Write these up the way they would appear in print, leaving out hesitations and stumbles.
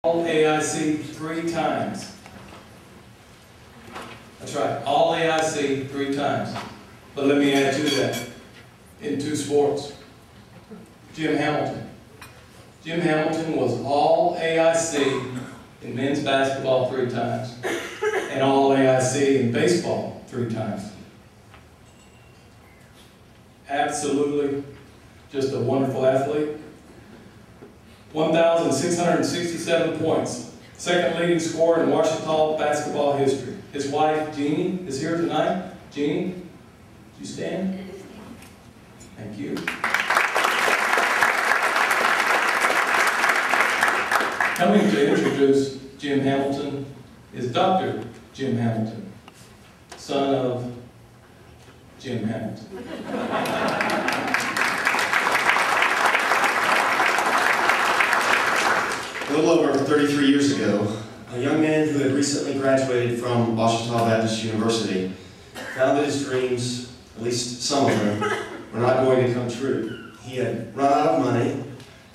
all AIC 3 times. That's right, all AIC 3 times. But let me add to that, in 2 sports. Jim Hamilton. Jim Hamilton was all AIC in men's basketball 3 times, and all AIC in baseball 3 times. Absolutely just a wonderful athlete. 1,667 points. Second leading scorer in Washita basketball history. His wife, Jeannie, is here tonight. Jeannie, would you stand? Thank you. Coming to introduce Jim Hamilton is Dr. Jim Hamilton, son of Jim Hamilton. A little over 33 years ago, a young man who had recently graduated from Washita Baptist University found that his dreams, at least some of them, were not going to come true. He had run out of money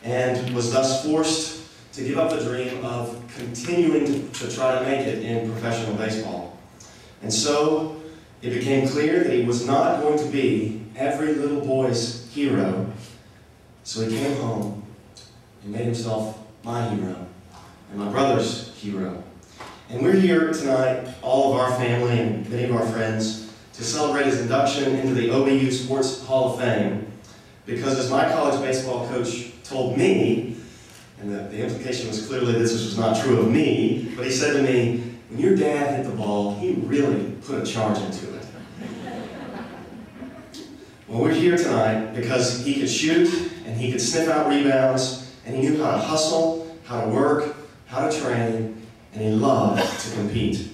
and was thus forced to give up the dream of continuing to try to make it in professional baseball. And so it became clear that he was not going to be every little boy's hero. So he came home and made himself my hero and my brother's hero. And we're here tonight, all of our family and many of our friends, to celebrate his induction into the OBU Sports Hall of Fame, because as my college baseball coach told me, and the implication was clearly this was not true of me, but he said to me, when your dad hit the ball, he really put a charge into it. Well, we're here tonight because he could shoot, and he could sniff out rebounds, and he knew how to hustle, how to work, how to train, and he loved to compete.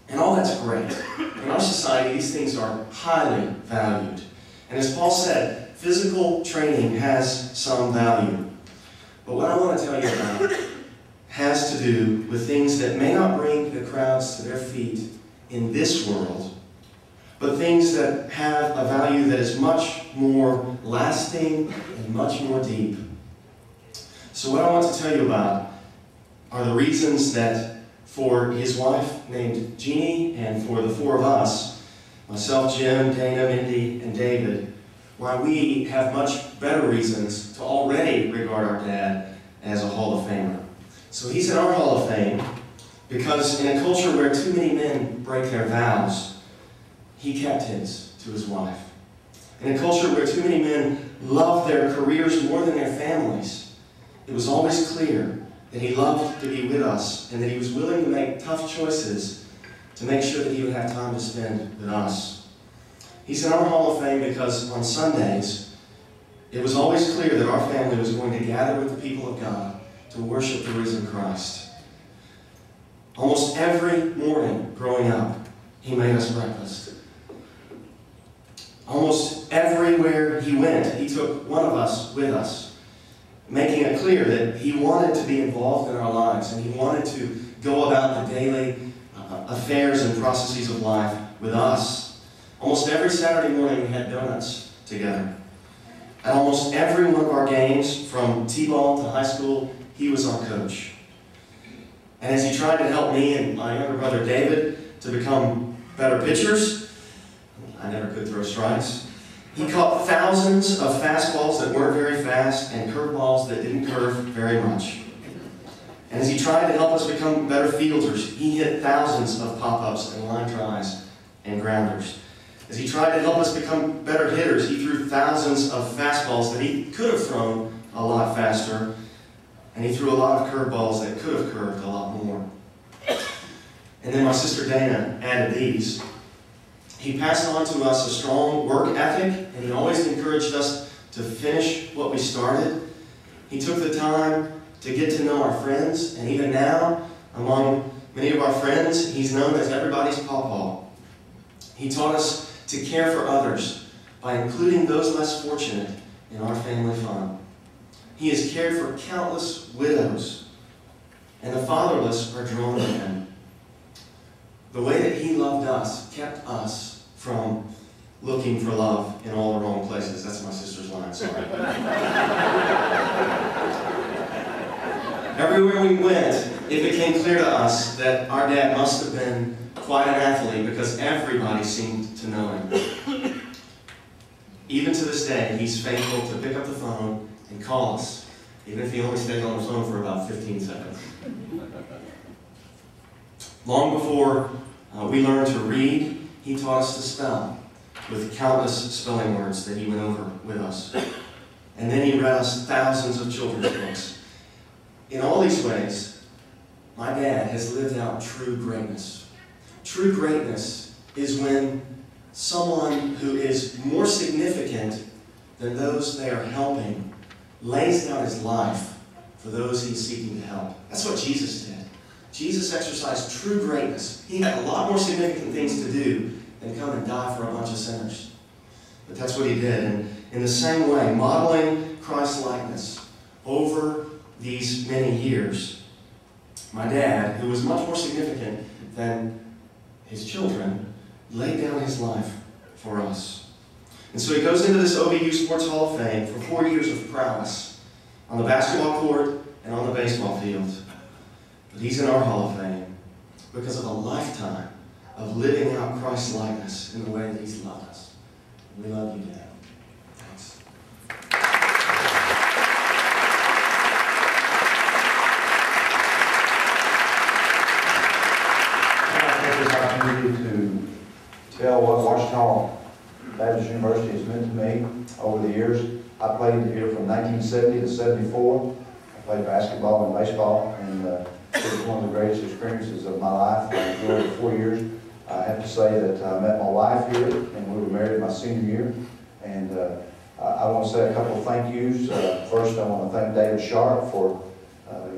And all that's great. In our society, these things are highly valued. And as Paul said, physical training has some value. But what I want to tell you about has to do with things that may not bring the crowds to their feet in this world, but things that have a value that is much more lasting and much more deep. So what I want to tell you about are the reasons that for his wife named Jeannie and for the 4 of us, myself, Jim, Dana, Mindy, and David, why we have much better reasons to already regard our dad as a Hall of Famer. So he's in our Hall of Fame because in a culture where too many men break their vows, he kept his to his wife. In a culture where too many men love their careers more than their families, it was always clear that he loved to be with us and that he was willing to make tough choices to make sure that he would have time to spend with us. He's in our Hall of Fame because on Sundays, it was always clear that our family was going to gather with the people of God to worship the risen Christ. Almost every morning growing up, he made us breakfast. Almost everywhere he went, he took one of us with us, making it clear that he wanted to be involved in our lives and he wanted to go about the daily affairs and processes of life with us. Almost every Saturday morning we had donuts together. At almost every one of our games, from T-ball to high school, he was our coach. And as he tried to help me and my younger brother David to become better pitchers, I never could throw strikes. He caught thousands of fastballs that weren't very fast and curveballs that didn't curve very much. And as he tried to help us become better fielders, he hit thousands of pop-ups and line drives and grounders. As he tried to help us become better hitters, he threw thousands of fastballs that he could have thrown a lot faster, and he threw a lot of curveballs that could have curved a lot more. And then my sister Dana added these. He passed on to us a strong work ethic, and he always encouraged us to finish what we started. He took the time to get to know our friends, and even now, among many of our friends, he's known as everybody's pawpaw. He taught us to care for others by including those less fortunate in our family fun. He has cared for countless widows, and the fatherless are drawn to him. The way that he loved us kept us from looking for love in all the wrong places. That's my sister's line, sorry. Everywhere we went, it became clear to us that our dad must have been quite an athlete because everybody seemed to know him. Even to this day, he's faithful to pick up the phone and call us, even if he only stays on the phone for about 15 seconds. Long before we learned to read, he taught us to spell with countless spelling words that he went over with us. And then he read us thousands of children's books. In all these ways, my dad has lived out true greatness. True greatness is when someone who is more significant than those they are helping lays down his life for those he's seeking to help. That's what Jesus did. Jesus exercised true greatness. He had a lot more significant things to do than come and die for a bunch of sinners. But that's what he did. And in the same way, modeling Christ-likeness over these many years, my dad, who was much more significant than his children, laid down his life for us. And so he goes into this OBU Sports Hall of Fame for 4 years of prowess on the basketball court and on the baseball field. But he's in our Hall of Fame because of a lifetime of living out Christ-likeness in the way that he's loved us. We love you, Dad. Thanks. To tell what Washington Baptist University has meant to me over the years. I played here from 1970 to 74. I played basketball and baseball, and it was one of the greatest experiences of my life. I enjoyed the 4 years. I have to say that I met my wife here, and we were married my senior year. And I want to say a couple of thank yous. First, I want to thank David Sharp for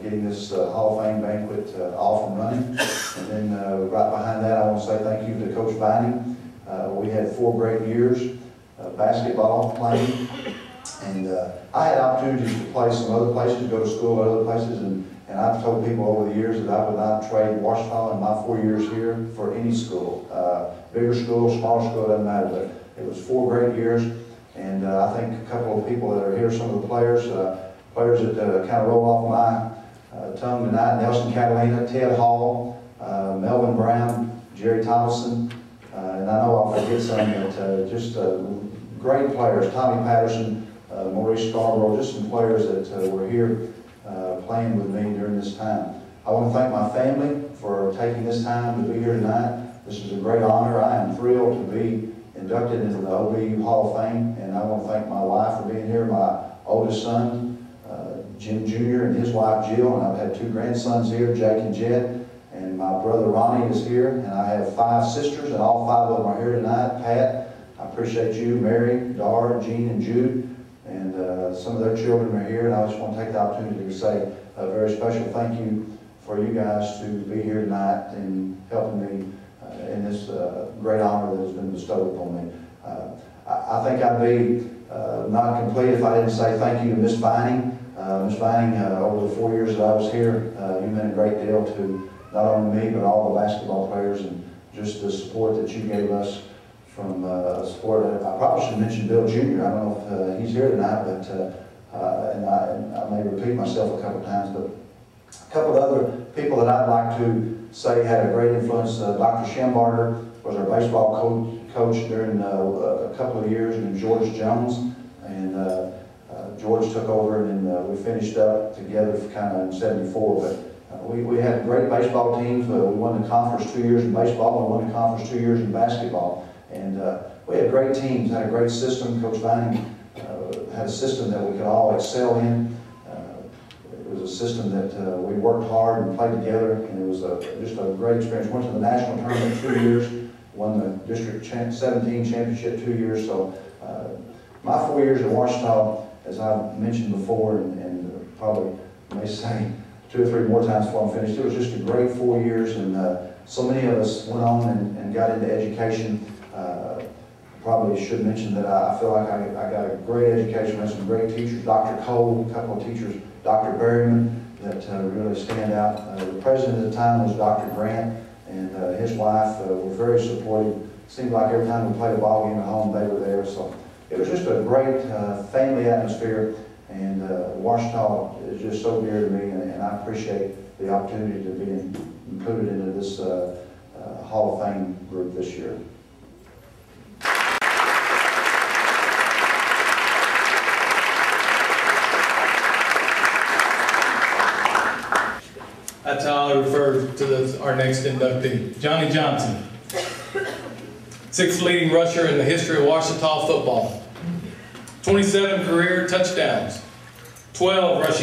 getting this Hall of Fame banquet off and running. And then right behind that, I want to say thank you to Coach Vining. We had 4 great years basketball playing. And I had opportunities to play some other places, go to school at other places, and I've told people over the years that I would not trade Washington in my 4 years here for any school. Bigger school, smaller school, doesn't matter, but it was 4 great years. And I think a couple of people that are here, some of the players that kind of roll off my tongue tonight: Nelson Catalina, Ted Hall, Melvin Brown, Jerry Thomason, and I know I'll forget some, but just great players: Tommy Patterson, Maurice Scarborough, just some players that were here playing with me during this time. I want to thank my family for taking this time to be here tonight. This is a great honor. I am thrilled to be inducted into the OBU Hall of Fame, and I want to thank my wife for being here, my oldest son, Jim Jr., and his wife Jill, and I've had 2 grandsons here, Jake and Jed, and my brother Ronnie is here, and I have 5 sisters, and all 5 of them are here tonight. Pat, I appreciate you, Mary, Dar, Jean, and Jude, and some of their children are here, and I just want to take the opportunity to say a very special thank you for you guys to be here tonight and helping me in this great honor that has been bestowed upon me. I think I'd be not complete if I didn't say thank you to Miss Vining. Miss Vining, over the 4 years that I was here, you meant a great deal to not only me, but all the basketball players, and just the support that you gave us from support. I probably should mention Bill Jr. I don't know if he's here tonight, but and I may repeat myself a couple times, but a couple of other people that I'd like to say had a great influence. Dr. Schambarger was our baseball coach during a couple of years, and George Jones, and George took over, and we finished up together for kind of in 74. But we had great baseball teams. We won the conference 2 years in baseball, and we won the conference 2 years in basketball. And we had great teams, had a great system. Coach Vining had a system that we could all excel in. It was a system that we worked hard and played together, and it was just a great experience. Went to the national tournament 2 years, won the District 17 championship 2 years. So my 4 years at Washington, as I mentioned before, and probably may say 2 or 3 more times before I'm finished, it was just a great 4 years, and so many of us went on and got into education. Probably should mention that I feel like I got a great education. I had some great teachers, Dr. Cole, a couple of teachers, Dr. Berryman, that really stand out. The president at the time was Dr. Grant, and his wife were very supportive. Seemed like every time we played a ball game at home, they were there. So it was just a great family atmosphere. And Washita is just so dear to me, and I appreciate the opportunity to be included into this Hall of Fame group this year. That's how I refer to our next inductee, Johnny Johnson. 6th leading rusher in the history of Washita football. 27 career touchdowns, 12 rushing